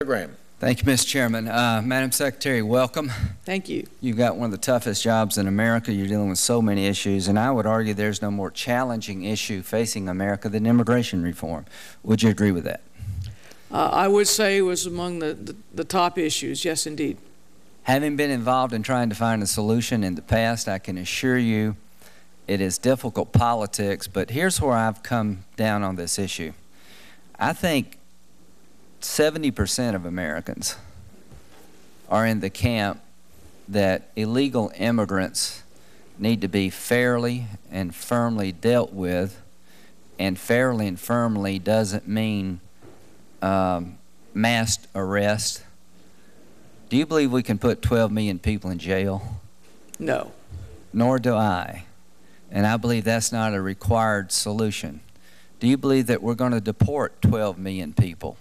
Program. Thank you, Mr. Chairman. Madam Secretary, welcome. Thank you. You've got one of the toughest jobs in America. You're dealing with so many issues, and I would argue there's no more challenging issue facing America than immigration reform. Would you agree with that? I would say it was among the top issues, yes, indeed. Having been involved in trying to find a solution in the past, I can assure you it is difficult politics, but here's where I've come down on this issue. I think 70% of Americans are in the camp that illegal immigrants need to be fairly and firmly dealt with, and fairly and firmly doesn't mean mass arrest. Do you believe we can put 12 million people in jail? No. Nor do I. And I believe that's not a required solution. Do you believe that we're going to deport 12 million people?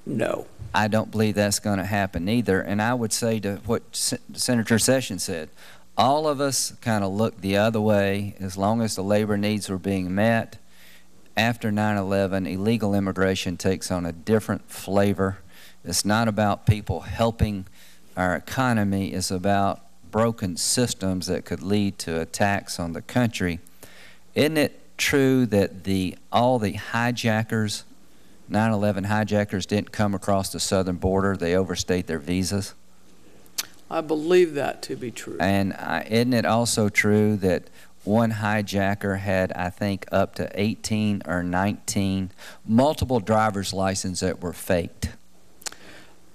No. I don't believe that's going to happen either. And I would say to what Senator Sessions said, all of us kind of look the other way as long as the labor needs were being met. After 9/11, illegal immigration takes on a different flavor. It's not about people helping our economy. It's about broken systems that could lead to attacks on the country. Isn't it true that all the hijackers, 9/11 hijackers, didn't come across the southern border? They overstayed their visas. I believe that to be true. And isn't it also true that one hijacker had, I think, up to 18 or 19 multiple driver's licenses that were faked?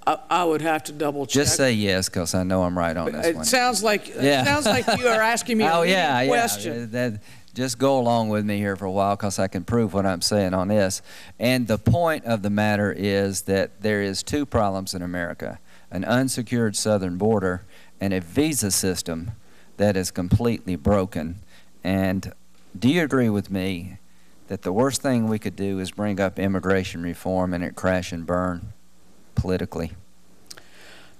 I would have to double check. Just say yes, because I know I'm right on this one. It sounds like you are asking me a question. Yeah. Just go along with me here for a while, because I can prove what I'm saying on this. And the point of the matter is that there is two problems in America: an unsecured southern border and a visa system that is completely broken. And do you agree with me that the worst thing we could do is bring up immigration reform and it crash and burn politically?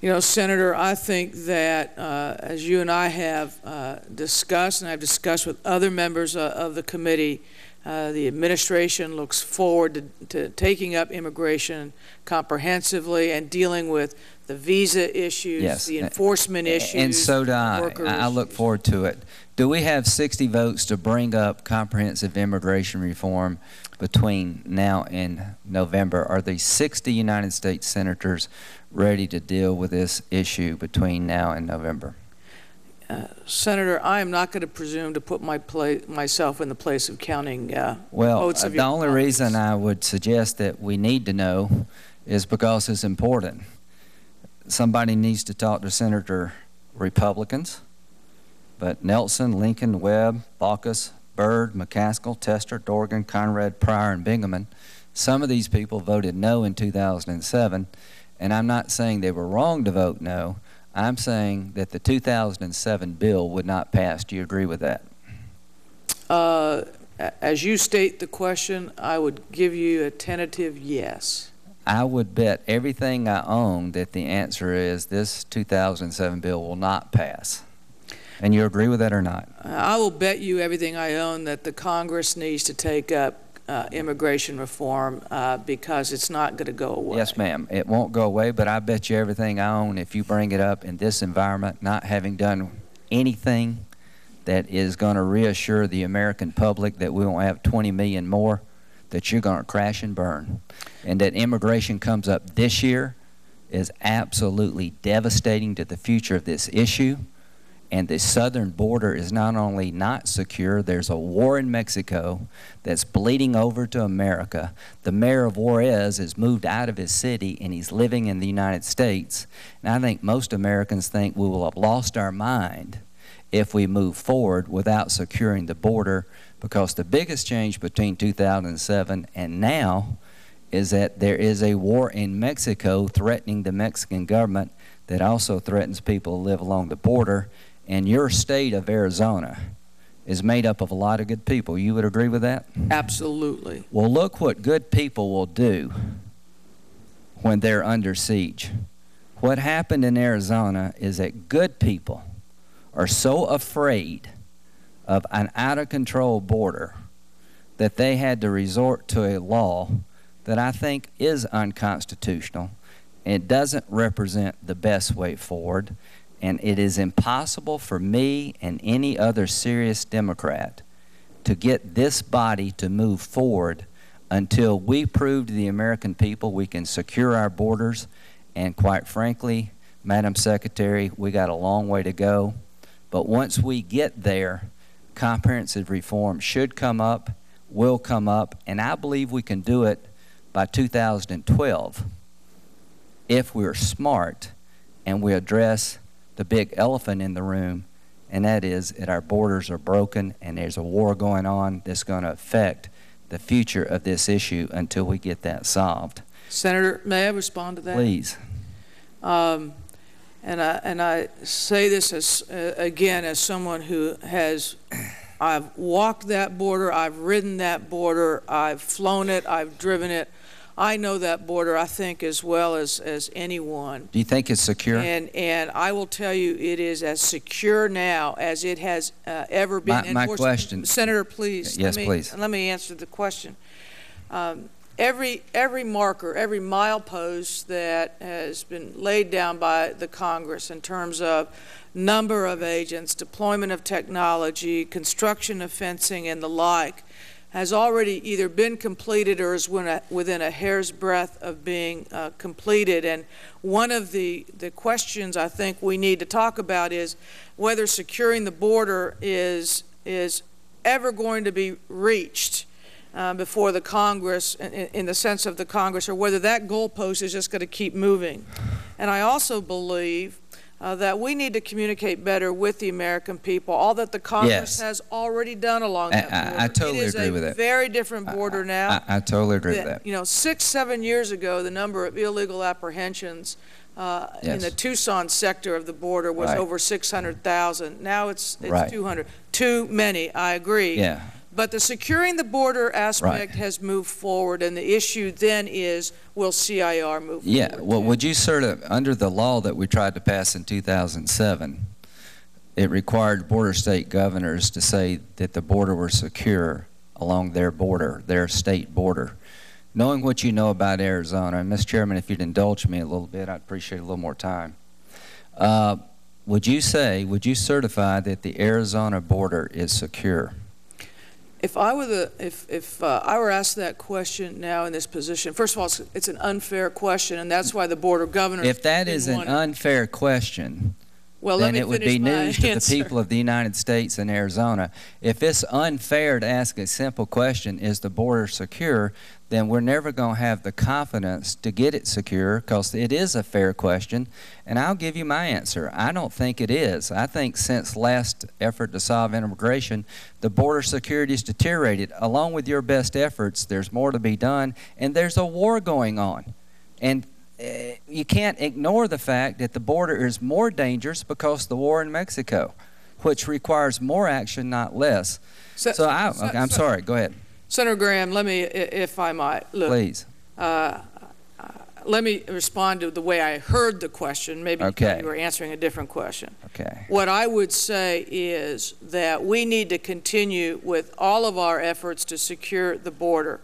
You know, Senator, I think that as you and I have discussed, and I've discussed with other members of the committee, the administration looks forward to taking up immigration comprehensively and dealing with the visa issues, yes, the enforcement issues. And so do I. I look forward to it. Do we have 60 votes to bring up comprehensive immigration reform between now and November? Are the 60 United States senators ready to deal with this issue between now and November? Senator, I am not going to presume to put myself in the place of counting votes of the only reason I would suggest that we need to know is because it's important. Somebody needs to talk to Senator Republicans, but Nelson, Lincoln, Webb, Baucus, Byrd, McCaskill, Tester, Dorgan, Conrad, Pryor, and Bingaman, some of these people voted no in 2007, and I'm not saying they were wrong to vote no. I'm saying that the 2007 bill would not pass. Do you agree with that? As you state the question, I would give you a tentative yes. I would bet everything I own that the answer is this 2007 bill will not pass. And you agree with that or not? I will bet you everything I own that the Congress needs to take up immigration reform because it's not going to go away. Yes, ma'am. It won't go away, but I bet you everything I own, if you bring it up in this environment, not having done anything that is going to reassure the American public that we won't have 20 million more, that you're going to crash and burn. And that immigration comes up this year is absolutely devastating to the future of this issue. And the southern border is not only not secure, there's a war in Mexico that's bleeding over to America. The mayor of Juarez has moved out of his city and he's living in the United States. And I think most Americans think we will have lost our mind if we move forward without securing the border, because the biggest change between 2007 and now is that there is a war in Mexico threatening the Mexican government that also threatens people who live along the border. And your state of Arizona is made up of a lot of good people. You would agree with that? Absolutely. Well, look what good people will do when they're under siege. What happened in Arizona is that good people are so afraid of an out-of-control border that they had to resort to a law that I think is unconstitutional It doesn't represent the best way forward, and it is impossible for me and any other serious Democrat to get this body to move forward until we prove to the American people we can secure our borders. And quite frankly, Madam Secretary, we got a long way to go. But once we get there, comprehensive reform should come up, will come up, and I believe we can do it by 2012 if we're smart and we address the big elephant in the room, and that is that our borders are broken and there's a war going on that's going to affect the future of this issue until we get that solved. Senator, may I respond to that? Please. And I say this as again as someone who has, I've walked that border, I've ridden that border, I've flown it, I've driven it. I know that border, I think, as well as anyone. Do you think it's secure? And I will tell you, it is as secure now as it has ever been. My question. Senator, please. Yes, please. Let me answer the question. Every marker, every milepost that has been laid down by the Congress in terms of number of agents, deployment of technology, construction of fencing, and the like, has already either been completed or is within a hair's breadth of being completed. And one of the questions I think we need to talk about is whether securing the border is ever going to be reached before the Congress, in the sense of the Congress, or whether that goalpost is just going to keep moving. And I also believe that we need to communicate better with the American people, all that the Congress has already done along that border. I totally agree with that. It is a very different border now. I totally agree with that. You know, 6-7 years ago, the number of illegal apprehensions in the Tucson sector of the border was over 600,000. Now it's 200. Too many, I agree. Yeah. But the securing the border aspect has moved forward, and the issue then is, will CIR move forward? Yeah, well, would you sort of, under the law that we tried to pass in 2007, it required border state governors to say that the border was secure along their border, their state border. Knowing what you know about Arizona, and Mr. Chairman, if you'd indulge me a little bit, I'd appreciate a little more time. Would you certify that the Arizona border is secure? If I were I were asked that question now in this position, first of all, it's an unfair question, and that's why the Board of Governors. If that is an unfair question, well, then it would be news to the people of the United States and Arizona. If it's unfair to ask a simple question, is the border secure, then we're never going to have the confidence to get it secure, because it is a fair question. And I'll give you my answer. I don't think it is. I think since last effort to solve immigration, the border security has deteriorated. Along with your best efforts, there's more to be done, and there's a war going on. And you can't ignore the fact that the border is more dangerous because of the war in Mexico, which requires more action, not less. I'm sorry, go ahead. Senator Graham, let me, if I might, look, please. Let me respond to the way I heard the question. Maybe you were answering a different question. Okay. What I would say is that we need to continue with all of our efforts to secure the border,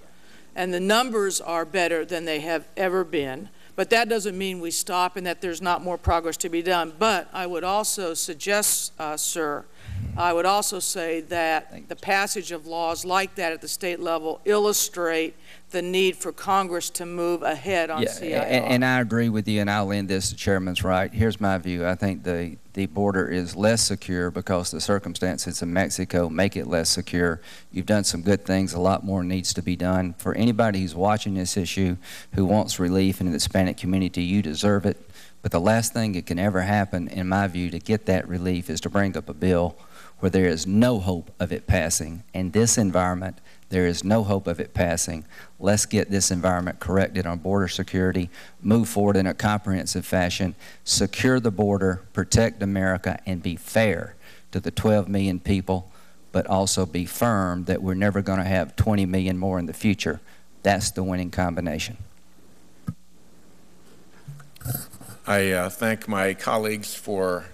and the numbers are better than they have ever been. But that doesn't mean we stop and that there's not more progress to be done. But I would also suggest, sir, I would also say that the passage of laws like that at the state level illustrate the need for Congress to move ahead on CIR. And I agree with you, and I'll end this, the Chairman's right. Here's my view. I think the border is less secure because the circumstances in Mexico make it less secure. You've done some good things. A lot more needs to be done. For anybody who's watching this issue who wants relief in the Hispanic community, you deserve it. But the last thing that can ever happen, in my view, to get that relief is to bring up a bill where there is no hope of it passing. In this environment, there is no hope of it passing. Let's get this environment corrected on border security, move forward in a comprehensive fashion, secure the border, protect America, and be fair to the 12 million people, but also be firm that we're never going to have 20 million more in the future. That's the winning combination. I thank my colleagues for